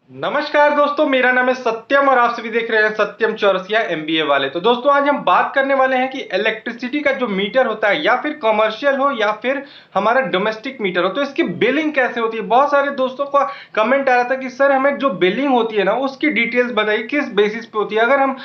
नमस्कार दोस्तों, मेरा नाम है सत्यम और आप सभी देख रहे हैं सत्यम चौरसिया एमबीए वाले। तो दोस्तों आज हम बात करने वाले हैं कि इलेक्ट्रिसिटी का जो मीटर होता है, या फिर कमर्शियल हो या फिर हमारा डोमेस्टिक मीटर हो, तो इसकी बिलिंग कैसे होती है। बहुत सारे दोस्तों का कमेंट आ रहा था कि सर हमें जो बिलिंग होती है ना उसकी डिटेल्स बताइए, किस बेसिस पे होती है। अगर हम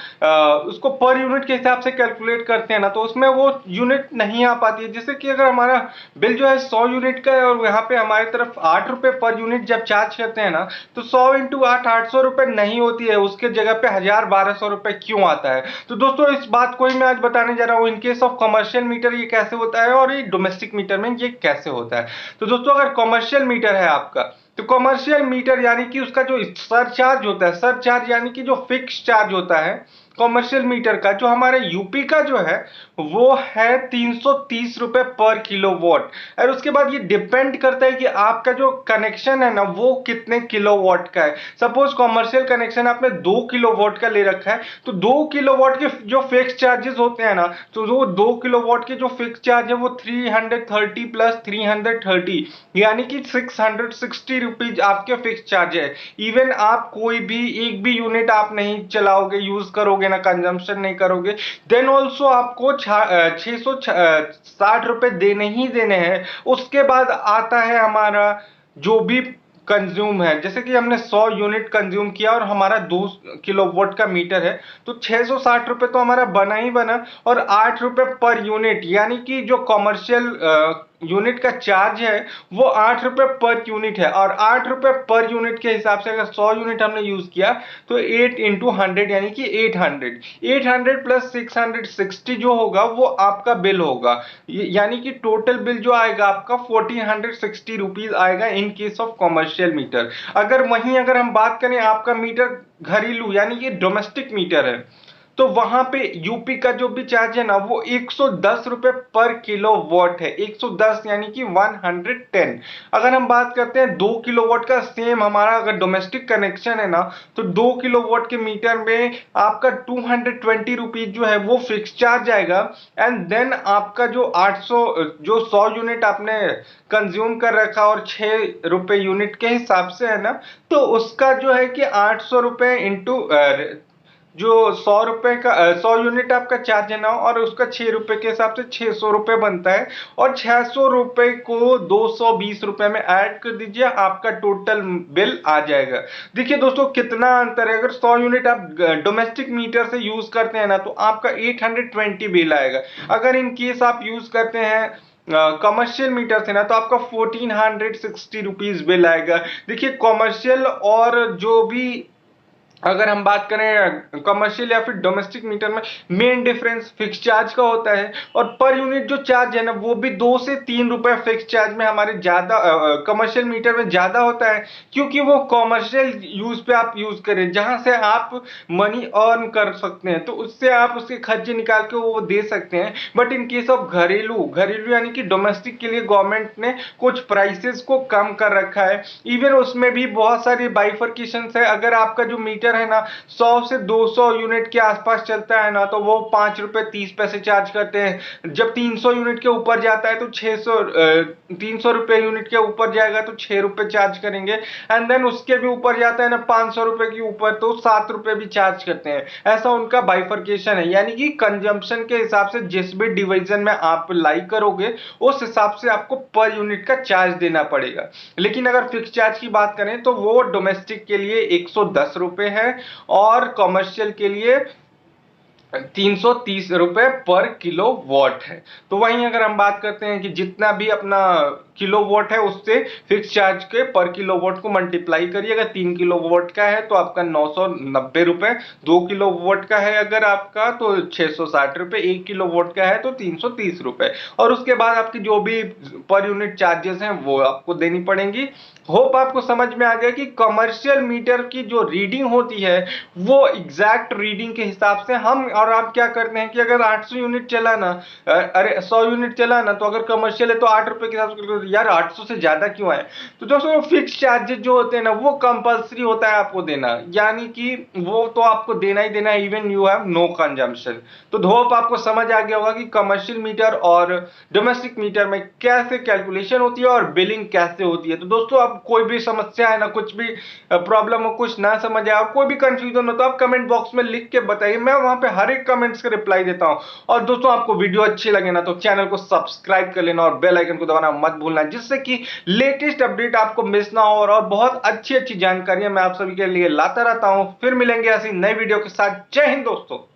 उसको पर यूनिट के हिसाब से कैलकुलेट करते हैं ना, तो उसमें वो यूनिट नहीं आ पाती है। जैसे कि अगर हमारा बिल जो है 100 यूनिट का है और यहाँ पे हमारी तरफ 8 रुपए पर यूनिट जब चार्ज करते हैं ना, तो 100 × 8 800 रुपए नहीं होती है, उसके जगह पे 1000 1200 रुपए क्यों आता है। तो दोस्तों इस बात को ही मैं आज बताने जा रहा हूँ। In case of commercial meter ये कैसे होता है और ये डोमेस्टिक मीटर में ये कैसे होता है। तो दोस्तों अगर कमर्शियल मीटर है आपका, तो कमर्शियल मीटर यानी कि उसका जो सरचार्ज होता है, सरचार्ज यानी कि जो फिक्स चार्ज होता है कमर्शियल मीटर का, जो हमारे यूपी का जो है वो है 330 रुपए पर किलोवाट। और उसके बाद ये डिपेंड करता है कि आपका जो कनेक्शन है ना वो कितने किलोवाट का है। सपोज कमर्शियल कनेक्शन आपने 2 किलोवाट का ले रखा है, तो 2 किलोवाट के जो फिक्स चार्जेस होते हैं ना, तो वो 2 किलोवाट के जो फिक्स चार्ज है वो 330 प्लस 330 यानी कि 660 रुपीज आपके फिक्स चार्ज है। इवन आप कोई भी एक भी यूनिट आप नहीं चलाओगे, यूज करोगे ना, कंजम्पशन नहीं करोगे, देन ऑल्सो आपको 660 रुपए देने ही देने हैं। उसके बाद आता है हमारा जो भी कंज्यूम है। जैसे कि हमने 100 यूनिट कंज्यूम किया और हमारा 2 किलोवाट का मीटर है, तो 660 रुपए तो हमारा बना ही बना। और 8 रुपए पर यूनिट यानी कि जो कमर्शियल यूनिट का चार्ज है वो 8 रुपए पर यूनिट है। और 8 रुपए पर यूनिट के हिसाब से अगर 100 यूनिट हमने यूज किया तो 8 इंटू 100 यानी कि 800 प्लस 660 जो होगा वो आपका बिल होगा। यानी कि टोटल बिल जो आएगा आपका 1460 रुपीज आएगा in case of commercial meter. अगर हम बात करें आपका मीटर घरेलू यानी कि डोमेस्टिक मीटर है, तो वहां पे यूपी का जो भी चार्ज है ना वो 110 रुपए पर किलोवाट है। 110 यानी कि 110। अगर हम बात करते हैं 2 किलोवाट का, सेम हमारा अगर डोमेस्टिक कनेक्शन है ना, तो 2 किलोवाट के मीटर में आपका 220 रुपीज जो है वो फिक्स चार्ज आएगा। एंड देन आपका जो 800 जो 100 यूनिट आपने कंज्यूम कर रखा और 6 रुपए यूनिट के हिसाब से है ना, तो उसका जो है कि 800 रुपए इंटू जो 100 रुपए का 100 यूनिट आपका चार्ज है ना, और उसका 6 रुपए के हिसाब से 600 रुपए बनता है। और 600 रुपए को 220 रुपए में ऐड कर दीजिए, आपका टोटल बिल आ जाएगा। देखिए दोस्तों कितना अंतर है। अगर 100 यूनिट आप डोमेस्टिक मीटर से यूज करते हैं ना, तो आपका 820 बिल आएगा। अगर इन केस आप यूज करते हैं कमर्शियल मीटर से ना, तो आपका 1460 रुपीज बिल आएगा। देखिए कमर्शियल और जो भी अगर हम बात करें कमर्शियल या फिर डोमेस्टिक मीटर में, मेन डिफरेंस फिक्स चार्ज का होता है। और पर यूनिट जो चार्ज है ना वो भी 2 से 3 रुपए फिक्स चार्ज में हमारे ज्यादा कमर्शियल मीटर में ज्यादा होता है, क्योंकि वो कमर्शियल यूज पे आप यूज करें जहां से आप मनी अर्न कर सकते हैं, तो उससे आप उसके खर्चे निकाल के वो दे सकते हैं। बट इन केस ऑफ घरेलू घरेलू यानी कि डोमेस्टिक के लिए गवर्नमेंट ने कुछ प्राइसेस को कम कर रखा है। इवन उसमें भी बहुत सारी बाइफर्केशन है। अगर आपका जो मीटर है ना 100 से 200 यूनिट के आसपास चलता है ना, तो वो 5 रुपए 30 पैसे चार्ज करते हैं। जब 300 यूनिट के ऊपर जाता है तो 300 रुपए यूनिट के ऊपर जाएगा तो 6 रुपए चार्ज करेंगे। एंड देन उसके भी ऊपर जाता है ना 500 रुपए के ऊपर, तो 7 रुपए भी चार्ज करते हैं। ऐसा उनका बाइफर्केशन है, यानी कि कंजम्पशन के हिसाब से जिस भी डिवीजन में आप लाई करोगे उस हिसाब से आपको पर यूनिट का चार्ज देना पड़ेगा। लेकिन अगर फिक्स चार्ज की बात करें तो वो डोमेस्टिक के लिए 110 रुपए है और कमर्शियल के लिए 330 रुपए पर किलोवाट है। तो वहीं अगर हम बात करते हैं कि जितना भी अपना किलोवाट है उससे फिक्स चार्ज के पर किलोवाट को मल्टीप्लाई करिए। अगर 3 किलोवाट का है तो आपका 990 रुपए, 2 किलोवाट का है अगर आपका तो 660 रुपए, 1 किलोवाट का है तो 330 रुपए। और उसके बाद आपकी जो भी पर यूनिट चार्जेस हैं वो आपको देनी पड़ेंगी। होप आपको समझ में आ गया कि कमर्शियल मीटर की जो रीडिंग होती है वो एग्जैक्ट रीडिंग के हिसाब से हम और आप क्या करते हैं कि अगर 800 यूनिट चला ना, अरे 100 यूनिट चला ना, तो अगर कमर्शियल है तो 8 रुपए के हिसाब से यार 800 से ज्यादा क्यों है। तो दोस्तों फिक्स चार्जेस जो होते हैं ना वो कंपलसरी होता है आपको देना, यानी कि वो तो आपको देना ही देना है, even you have no consumption. तो होप आपको समझ आ गया होगा कि कमर्शियल मीटर और डोमेस्टिक मीटर में कैसे कैलकुलेशन होती है और बिलिंग कैसे होती है। तो दोस्तों आप आप कोई भी समस्या है ना, कुछ भी प्रॉब्लम हो, कुछ ना समझ आए और कोई भी कंफ्यूजन हो तो आप कमेंट बॉक्स में लिख के बताइए, मैं वहां पे हर एक कमेंट्स का रिप्लाई देता हूं। और दोस्तों आपको वीडियो अच्छी लगे ना तो चैनल को सब्सक्राइब कर लेना और बेल आइकन को दबाना मत भूलना, जिससे कि लेटेस्ट अपडेट आपको मिस ना हो और बहुत अच्छी अच्छी जानकारियां मैं आप सभी के लिए लाता रहता हूं। फिर मिलेंगे ऐसी नई वीडियो के साथ। जय हिंद दोस्तों।